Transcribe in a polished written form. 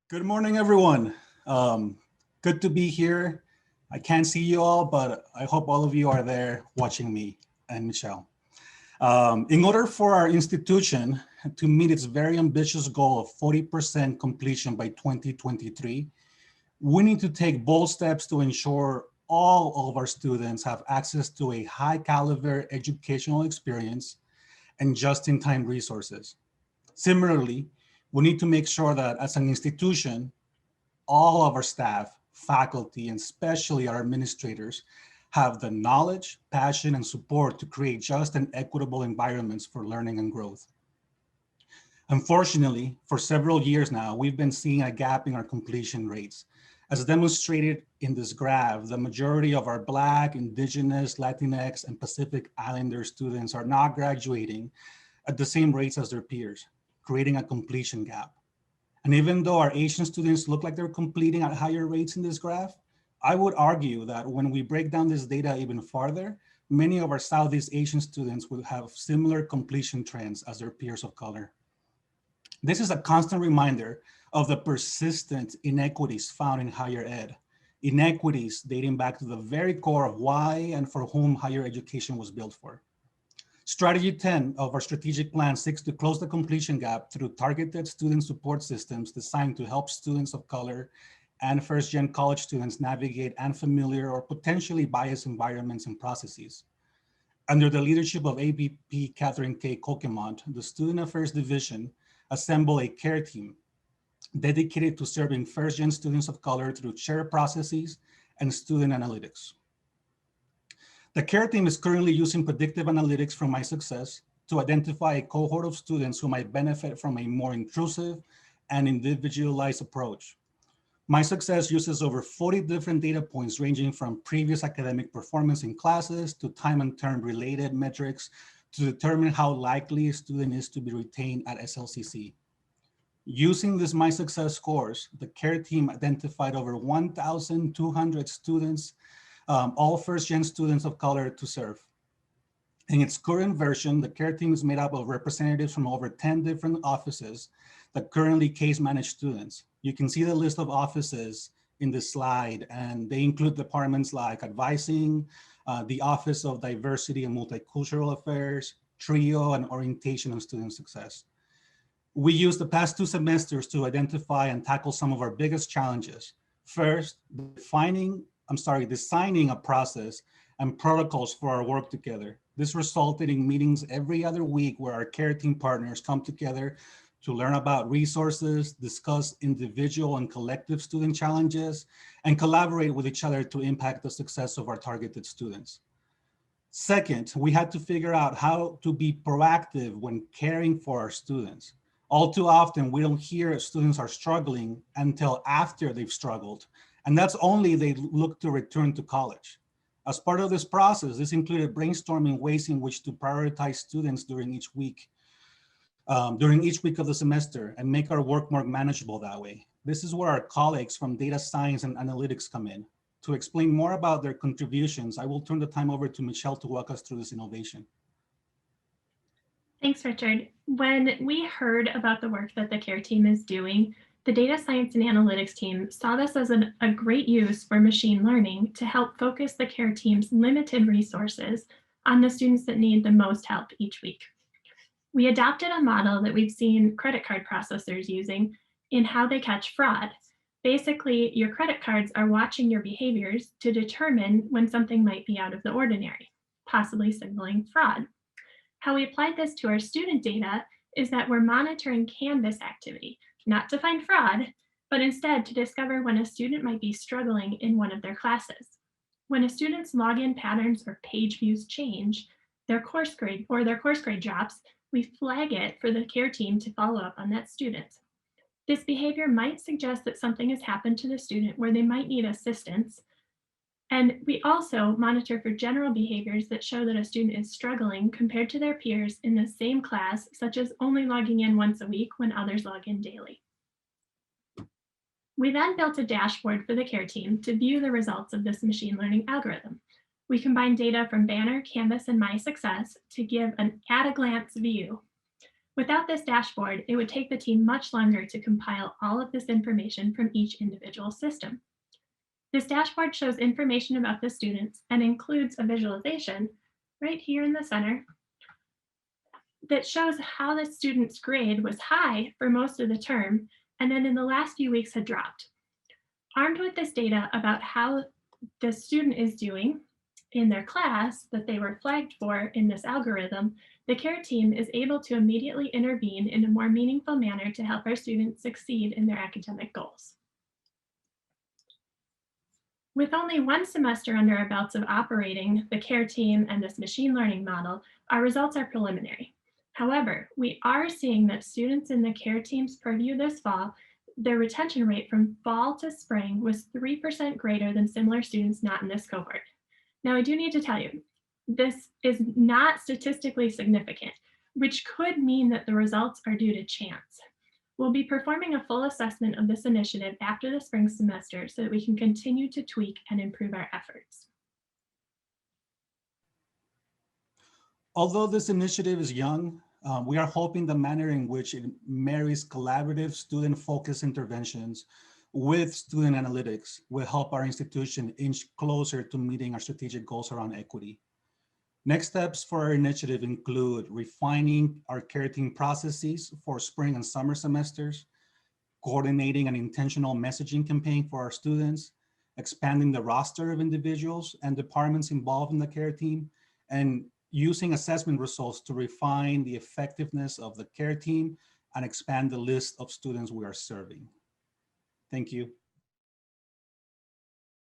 Good morning, everyone. Um, Good to be here. I can't see you all, but I hope all of you are there watching me and Michelle. In order for our institution to meet its very ambitious goal of 40% completion by 2023, we need to take bold steps to ensure all of our students have access to a high caliber educational experience and just-in-time resources. Similarly, we need to make sure that as an institution, all of our staff, faculty, and especially our administrators have the knowledge, passion, and support to create just and equitable environments for learning and growth. Unfortunately, for several years now, we've been seeing a gap in our completion rates. As demonstrated in this graph, the majority of our Black, Indigenous, Latinx, and Pacific Islander students are not graduating at the same rates as their peers, creating a completion gap. And even though our Asian students look like they're completing at higher rates in this graph, I would argue that when we break down this data even farther, many of our Southeast Asian students will have similar completion trends as their peers of color. This is a constant reminder of the persistent inequities found in higher ed, inequities dating back to the very core of why and for whom higher education was built for. Strategy 10 of our strategic plan seeks to close the completion gap through targeted student support systems designed to help students of color and first-gen college students navigate unfamiliar or potentially biased environments and processes. Under the leadership of AVP Catherine K. Kokemont, the Student Affairs Division assembled a care team dedicated to serving first-gen students of color through shared processes and student analytics. The care team is currently using predictive analytics from MySuccess to identify a cohort of students who might benefit from a more intrusive and individualized approach. MySuccess uses over 40 different data points ranging from previous academic performance in classes to time and term related metrics to determine how likely a student is to be retained at SLCC. Using this MySuccess scores, the care team identified over 1,200 students, all first-gen students of color to serve. In its current version, the care team is made up of representatives from over 10 different offices that currently case manage students. You can see the list of offices in this slide, and they include departments like advising, the Office of Diversity and Multicultural Affairs, TRIO, and Orientation and Student Success. We used the past 2 semesters to identify and tackle some of our biggest challenges. First, designing a process and protocols for our work together. This resulted in meetings every other week where our care team partners come together to learn about resources, discuss individual and collective student challenges, and collaborate with each other to impact the success of our targeted students. Second, we had to figure out how to be proactive when caring for our students. All too often, we don't hear students are struggling until after they've struggled, and that's only they look to return to college. As part of this process, this included brainstorming ways in which to prioritize students during each week of the semester and make our work more manageable that way. This is where our colleagues from data science and analytics come in. To explain more about their contributions, I will turn the time over to Michelle to walk us through this innovation. Thanks, Richard. When we heard about the work that the care team is doing, the data science and analytics team saw this as a great use for machine learning to help focus the care team's limited resources on the students that need the most help each week. We adopted a model that we've seen credit card processors using in how they catch fraud. Basically, your credit cards are watching your behaviors to determine when something might be out of the ordinary, possibly signaling fraud. How we applied this to our student data is that we're monitoring Canvas activity, not to find fraud, but instead to discover when a student might be struggling in one of their classes. When a student's login patterns or page views change, their course grade drops, we flag it for the care team to follow up on that student. This behavior might suggest that something has happened to the student where they might need assistance. And we also monitor for general behaviors that show that a student is struggling compared to their peers in the same class, such as only logging in once a week when others log in daily. We then built a dashboard for the care team to view the results of this machine learning algorithm. We combined data from Banner, Canvas, and MySuccess to give an at-a-glance view. Without this dashboard, it would take the team much longer to compile all of this information from each individual system. This dashboard shows information about the students and includes a visualization right here in the center that shows how the student's grade was high for most of the term, and then in the last few weeks had dropped. Armed with this data about how the student is doing in their class that they were flagged for in this algorithm, the care team is able to immediately intervene in a more meaningful manner to help our students succeed in their academic goals. With only one semester under our belts of operating the care team and this machine learning model, our results are preliminary. However, we are seeing that students in the care team's purview this fall, their retention rate from fall to spring was 3% greater than similar students not in this cohort. Now, I do need to tell you, this is not statistically significant, which could mean that the results are due to chance. We'll be performing a full assessment of this initiative after the spring semester so that we can continue to tweak and improve our efforts. Although this initiative is young, we are hoping the manner in which it marries collaborative student-focused interventions with student analytics will help our institution inch closer to meeting our strategic goals around equity. Next steps for our initiative include refining our care team processes for spring and summer semesters, coordinating an intentional messaging campaign for our students, expanding the roster of individuals and departments involved in the care team, and using assessment results to refine the effectiveness of the care team and expand the list of students we are serving. Thank you.